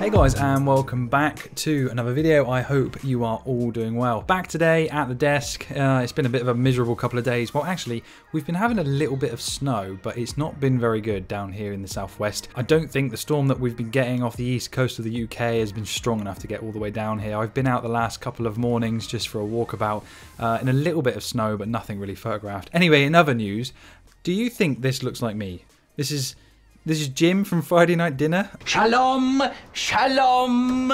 Hey guys, and welcome back to another video. I hope you are all doing well. Back today at the desk. It's been a bit of a miserable couple of days. Well, actually, we've been having a little bit of snow, but it's not been very good down here in the southwest. I don't think the storm that we've been getting off the east coast of the UK has been strong enough to get all the way down here. I've been out the last couple of mornings just for a walkabout in a little bit of snow, but nothing really photographed. Anyway, in other news, do you think this looks like me? This is Jim from Friday Night Dinner. Shalom, shalom.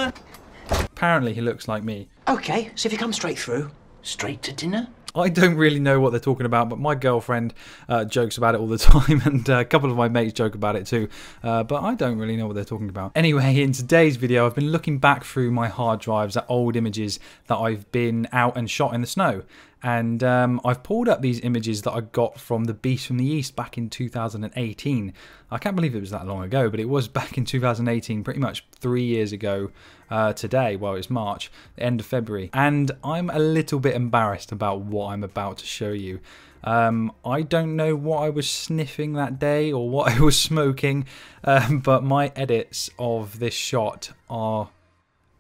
Apparently he looks like me. Okay, so if you come straight through, straight to dinner? I don't really know what they're talking about, but my girlfriend jokes about it all the time, and a couple of my mates joke about it too, but I don't really know what they're talking about. Anyway, in today's video, I've been looking back through my hard drives at old images that I've been out and shot in the snow. And I've pulled up these images that I got from the Beast from the East back in 2018. I can't believe it was that long ago, but it was back in 2018, pretty much 3 years ago today. Well, it's March, the end of February. And I'm a little bit embarrassed about what I'm about to show you. I don't know what I was sniffing that day or what I was smoking, but my edits of this shot are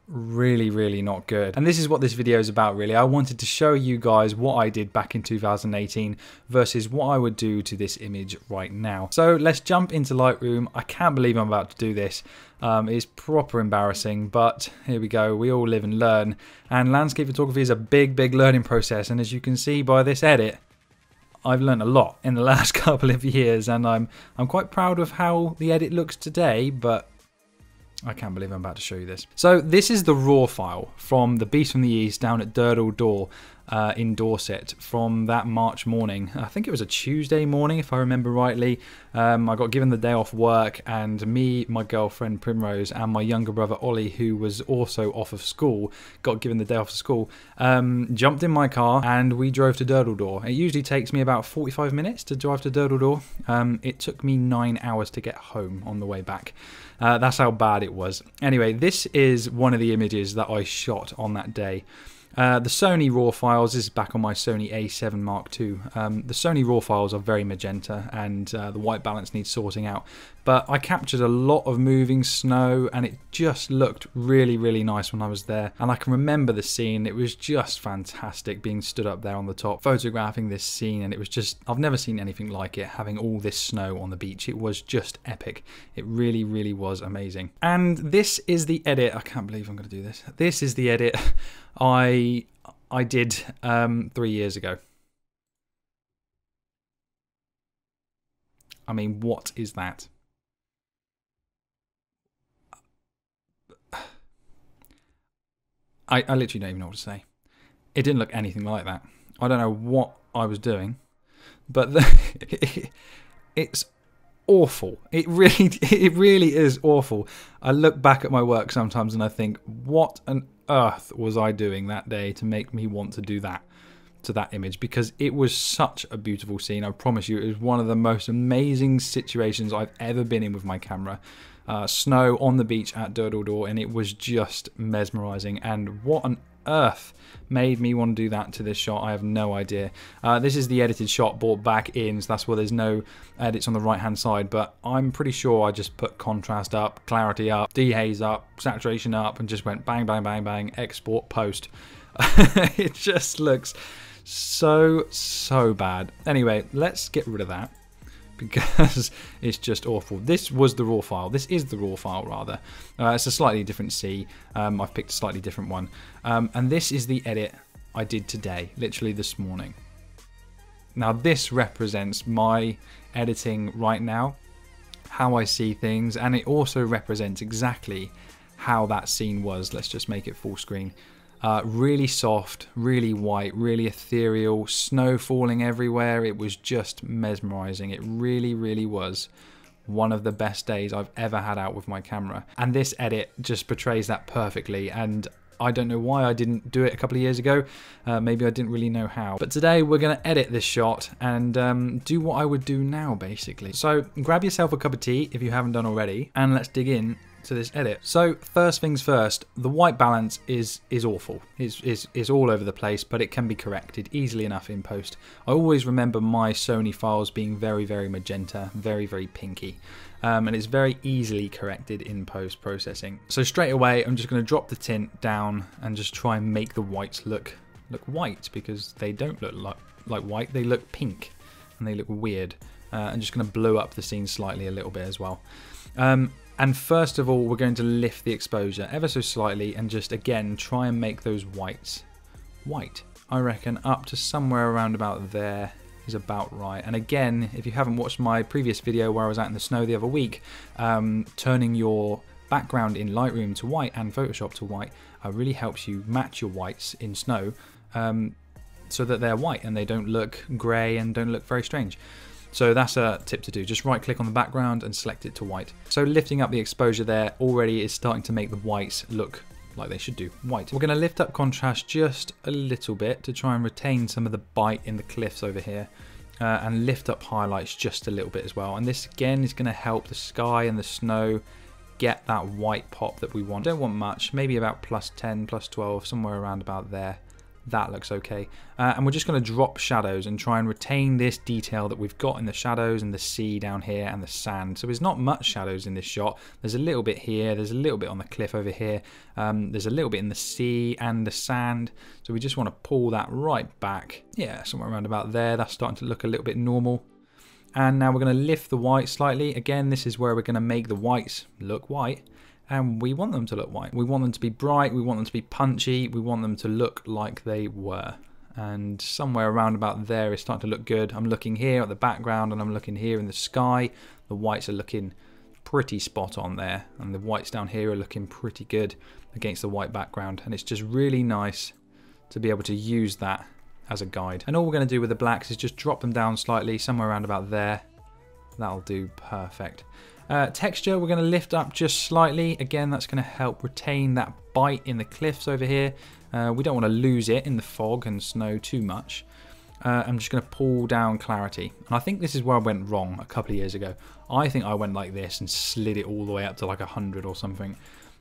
really not good, and this is what this video is about. Really, I wanted to show you guys what I did back in 2018 versus what I would do to this image right now. So let's jump into Lightroom. I can't believe I'm about to do this. It's proper embarrassing, but here we go. We all live and learn, and landscape photography is a big learning process, and as you can see by this edit, I've learned a lot in the last couple of years, and I'm quite proud of how the edit looks today, but I can't believe I'm about to show you this. So this is the raw file from the Beast from the East down at Durdle Door in Dorset from that March morning. I think it was a Tuesday morning if I remember rightly. I got given the day off work, and me, my girlfriend Primrose, and my younger brother Ollie, who was also off of school, got given the day off of school, jumped in my car and we drove to Durdle Door. It usually takes me about 45 minutes to drive to Durdle Door. It took me 9 hours to get home on the way back. That's how bad it was. Anyway, this is one of the images that I shot on that day. The Sony RAW files, this is back on my Sony A7 Mark II. The Sony RAW files are very magenta, and the white balance needs sorting out. But I captured a lot of moving snow, and it just looked really nice when I was there. And I can remember the scene. It was just fantastic being stood up there on the top, photographing this scene, and it was just, I've never seen anything like it, having all this snow on the beach. It was just epic. It really was amazing. And this is the edit. I can't believe I'm going to do this. This is the edit I did 3 years ago. I mean, what is that? I literally don't even know what to say. It didn't look anything like that. I don't know what I was doing, but it's awful. It really is awful. I look back at my work sometimes and I think, what on earth was I doing that day to make me want to do that to that image? Because it was such a beautiful scene. I promise you, it was one of the most amazing situations I've ever been in with my camera. Snow on the beach at Durdle Door, and it was just mesmerizing. And what on earth made me want to do that to this shot, I have no idea. This is the edited shot brought back in, so that's why there's no edits on the right hand side, but I'm pretty sure I just put contrast up, clarity up, dehaze up, saturation up, and just went bang bang, export, post. It just looks so bad. Anyway, let's get rid of that, because it's just awful. This was the raw file. This is the raw file, rather. It's a slightly different C. I've picked a slightly different one. And this is the edit I did today, literally this morning. Now, this represents my editing right now, how I see things, and it also represents exactly how that scene was. Let's just make it full screen. Really soft, really white, really ethereal, snow falling everywhere. It was just mesmerizing. It really was one of the best days I've ever had out with my camera. And this edit just portrays that perfectly, and I don't know why I didn't do it a couple of years ago. Maybe I didn't really know how. But today we're going to edit this shot and do what I would do now, basically. So grab yourself a cup of tea if you haven't done already, and let's dig in to this edit. So first things first, the white balance is awful. It's all over the place, but it can be corrected easily enough in post. I always remember my Sony files being very, very magenta, very, very pinky. And it's very easily corrected in post processing. So straight away, I'm just going to drop the tint down and just try and make the whites look white, because they don't look like white, they look pink and they look weird. I'm just going to blow up the scene slightly a little bit as well. And first of all, we're going to lift the exposure ever so slightly and just again try and make those whites white. I reckon up to somewhere around about there is about right. And again, if you haven't watched my previous video where I was out in the snow the other week, turning your background in Lightroom to white and Photoshop to white really helps you match your whites in snow so that they're white and they don't look grey and don't look very strange. So that's a tip to do. Just right click on the background and select it to white. So lifting up the exposure there already is starting to make the whites look like they should do, white. We're going to lift up contrast just a little bit to try and retain some of the bite in the cliffs over here, and lift up highlights just a little bit as well. And this again is going to help the sky and the snow get that white pop that we want. Don't want much, maybe about +10, +12, somewhere around about there. That looks okay. And we're just going to drop shadows and try and retain this detail that we've got in the shadows and the sea down here and the sand. So there's not much shadows in this shot. There's a little bit here, there's a little bit on the cliff over here, there's a little bit in the sea and the sand. So we just want to pull that right back. Yeah, somewhere around about there. That's starting to look a little bit normal. And now we're going to lift the white slightly. Again, this is where we're going to make the whites look white. And we want them to look white. We want them to be bright, we want them to be punchy, we want them to look like they were. And somewhere around about there is starting to look good. I'm looking here at the background and I'm looking here in the sky. The whites are looking pretty spot on there. And the whites down here are looking pretty good against the white background. And it's just really nice to be able to use that as a guide. And all we're going to do with the blacks is just drop them down slightly, somewhere around about there. That'll do perfect. Texture we're going to lift up just slightly. Again, that's going to help retain that bite in the cliffs over here. We don't want to lose it in the fog and snow too much. I'm just going to pull down clarity. And I think this is where I went wrong a couple of years ago. I think I went like this and slid it all the way up to like 100 or something.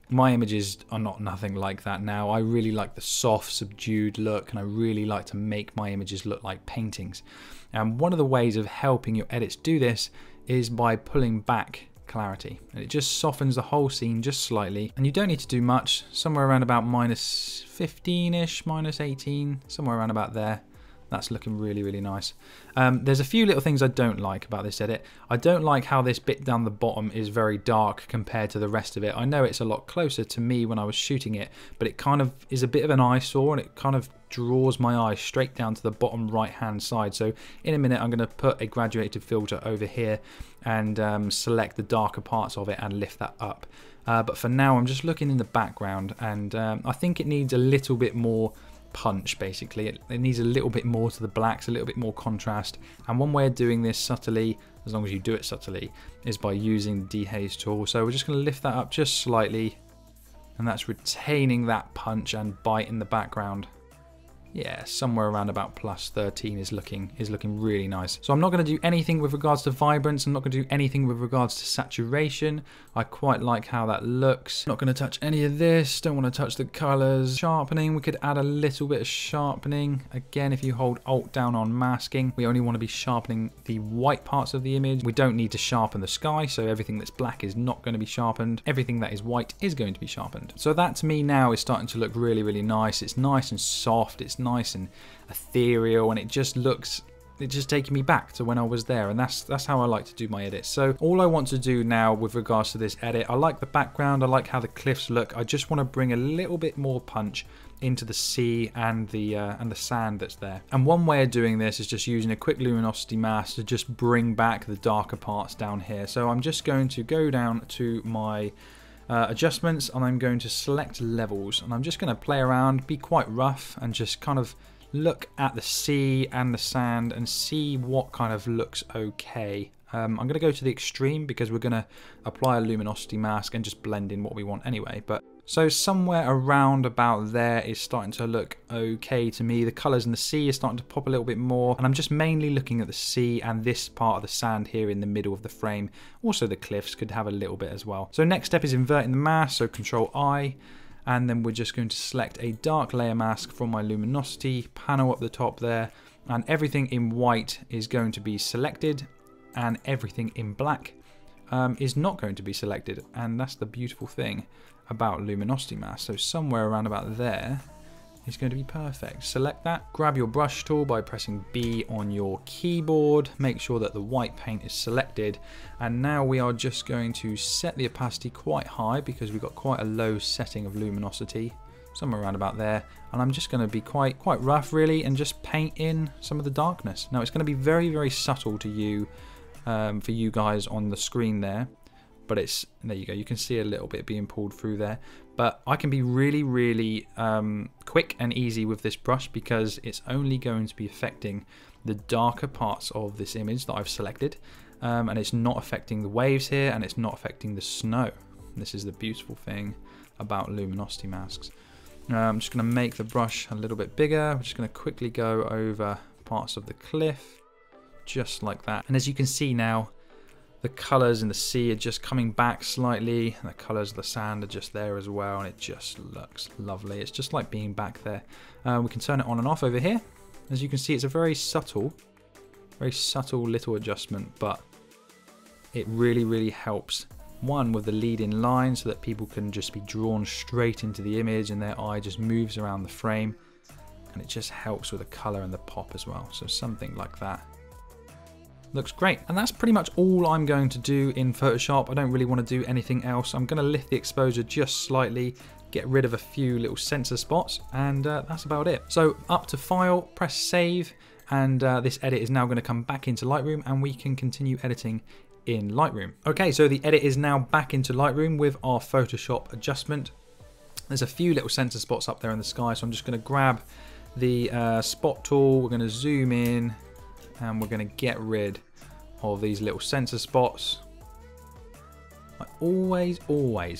My images are nothing like that now. I really like the soft, subdued look, and I really like to make my images look like paintings. And one of the ways of helping your edits do this is by pulling back clarity, and it just softens the whole scene just slightly. And you don't need to do much, somewhere around about -15ish, -18, somewhere around about there. That's looking really, really nice. There's a few little things I don't like about this edit. I don't like how this bit down the bottom is very dark compared to the rest of it. I know it's a lot closer to me when I was shooting it, but it kind of is a bit of an eyesore, and it kind of draws my eye straight down to the bottom right hand side. So in a minute I'm going to put a graduated filter over here and select the darker parts of it and lift that up. But for now I'm just looking in the background, and I think it needs a little bit more punch. Basically it needs a little bit more to the blacks, a little bit more contrast. And one way of doing this subtly, as long as you do it subtly, is by using the dehaze tool. So we're just going to lift that up just slightly, and that's retaining that punch and bite in the background. Yeah, somewhere around about +13 is looking really nice. So I'm not going to do anything with regards to vibrance. I'm not going to do anything with regards to saturation. I quite like how that looks. Not going to touch any of this. Don't want to touch the colors. Sharpening, we could add a little bit of sharpening. Again, if you hold Alt down on masking, we only want to be sharpening the white parts of the image. We don't need to sharpen the sky, so everything that's black is not going to be sharpened. Everything that is white is going to be sharpened. So that to me now is starting to look really, really nice. It's nice and soft. It's nice and ethereal, and it just taking me back to when I was there. And that's how I like to do my edits. So all I want to do now with regards to this edit, I like the background, I like how the cliffs look. I just want to bring a little bit more punch into the sea and the sand that's there. And one way of doing this is just using a quick luminosity mask to just bring back the darker parts down here. So I'm just going to go down to my adjustments, and I'm going to select levels, and I'm just going to play around, be quite rough, and just kind of look at the sea and the sand and see what kind of looks okay. I'm going to go to the extreme because we're going to apply a luminosity mask and just blend in what we want anyway. But So somewhere around about there is starting to look okay to me. The colours in the sea are starting to pop a little bit more, and I'm just mainly looking at the sea and this part of the sand here in the middle of the frame. Also the cliffs could have a little bit as well. So next step is inverting the mask, so Control I, and then we're just going to select a dark layer mask from my luminosity panel up the top there, and everything in white is going to be selected and everything in black is not going to be selected, and that's the beautiful thing about luminosity mask. So somewhere around about there is going to be perfect. Select that, grab your brush tool by pressing B on your keyboard, make sure that the white paint is selected, and now we are just going to set the opacity quite high because we've got quite a low setting of luminosity, somewhere around about there, and I'm just going to be quite rough really and just paint in some of the darkness. Now it's going to be very subtle to you, for you guys on the screen there, but it's, there you go, you can see a little bit being pulled through there, but I can be really quick and easy with this brush because it's only going to be affecting the darker parts of this image that I've selected, and it's not affecting the waves here, and it's not affecting the snow. This is the beautiful thing about luminosity masks. I'm just going to make the brush a little bit bigger. I'm just going to quickly go over parts of the cliff just like that, and as you can see now, the colours in the sea are just coming back slightly, and the colours of the sand are just there as well, and it just looks lovely. It's just like being back there. We can turn it on and off over here. As you can see, it's a very subtle little adjustment, but it really helps. One, with the lead-in line so that people can just be drawn straight into the image and their eye just moves around the frame, and it just helps with the colour and the pop as well. So something like that looks great. And that's pretty much all I'm going to do in Photoshop. I don't really want to do anything else. I'm going to lift the exposure just slightly, get rid of a few little sensor spots, and that's about it. So up to File, press Save, and this edit is now going to come back into Lightroom, and we can continue editing in Lightroom. Okay, so the edit is now back into Lightroom with our Photoshop adjustment. There's a few little sensor spots up there in the sky, so I'm just going to grab the spot tool, we're going to zoom in, and we're going to get rid of these little sensor spots. I always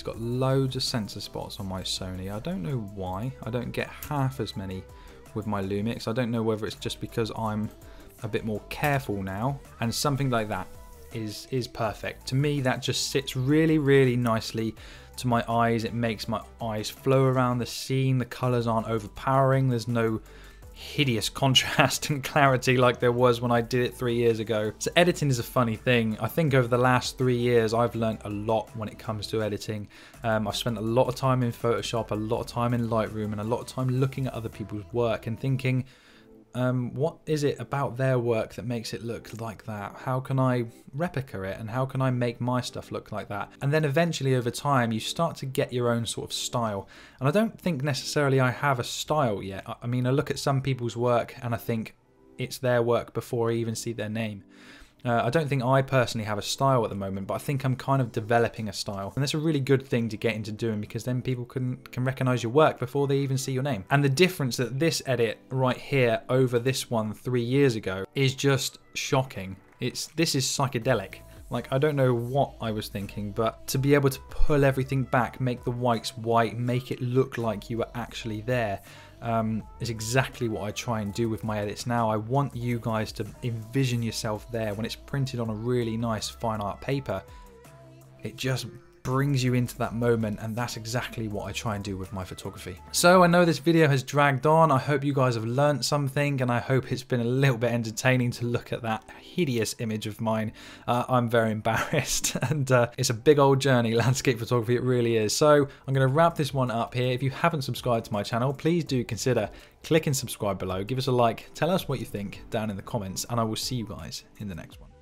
got loads of sensor spots on my Sony. I don't know why. I don't get half as many with my Lumix. I don't know whether it's just because I'm a bit more careful now, and something like that is perfect. To me, that just sits really nicely to my eyes. It makes my eyes flow around the scene. The colors aren't overpowering. There's no hideous contrast and clarity like there was when I did it 3 years ago. So editing is a funny thing. I think over the last 3 years I've learned a lot when it comes to editing. I've spent a lot of time in Photoshop, a lot of time in Lightroom, and a lot of time looking at other people's work and thinking, what is it about their work that makes it look like that? How can I replicate it, and how can I make my stuff look like that? And then eventually over time you start to get your own sort of style, and I don't think necessarily I have a style yet. I mean, I look at some people's work and I think it's their work before I even see their name. I don't think I personally have a style at the moment, but I think I'm kind of developing a style. And that's a really good thing to get into doing, because then people can recognize your work before they even see your name. And the difference that this edit right here over this one 3 years ago is just shocking. This is psychedelic. Like, I don't know what I was thinking, but to be able to pull everything back, make the whites white, make it look like you were actually there, is exactly what I try and do with my edits now. I want you guys to envision yourself there when it's printed on a really nice fine art paper. It just brings you into that moment, and that's exactly what I try and do with my photography. So I know this video has dragged on. I hope you guys have learnt something, and I hope it's been a little bit entertaining to look at that hideous image of mine. I'm very embarrassed, and it's a big old journey, landscape photography, it really is. So I'm going to wrap this one up here. If you haven't subscribed to my channel, please do consider clicking subscribe below, give us a like, tell us what you think down in the comments, and I will see you guys in the next one.